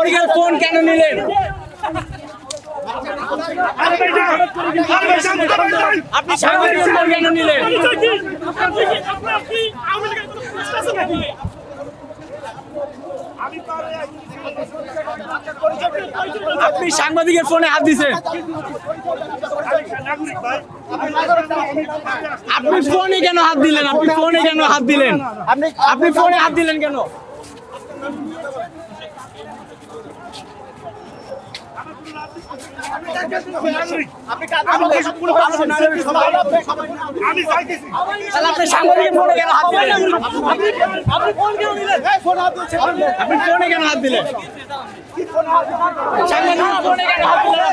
সাংবাদিকের ফোন কেন নিলেন? আপনি সাংবাদিকের ফোন কেন নিলেন? আপনি সাংবাদিকের ফোনে হাত দিছেন। আপনি ফোনে কেন হাত দিলেন? আপনি ফোনে কেন হাত দিলেন? আপনি ফোনে হাত দিলেন কেন? আপনি সাংবাদিকের ফোনে কেন হাত দিলেন? আপনি ফোনে কেন হাত দিলেন? সাংবাদিকের ফোনে কেন হাত দিলেন?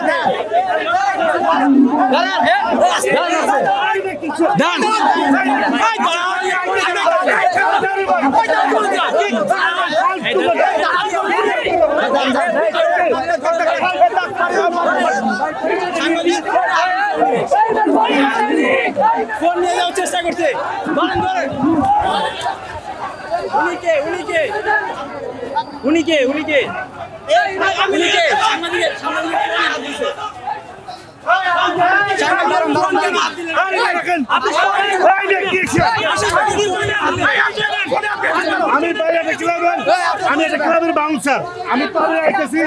ফোন নিয়ে যাওয়ার চেষ্টা করছে। উনিকে আমি একটা ক্লাবের বাউন্সার, আমি পরে আইতেছি।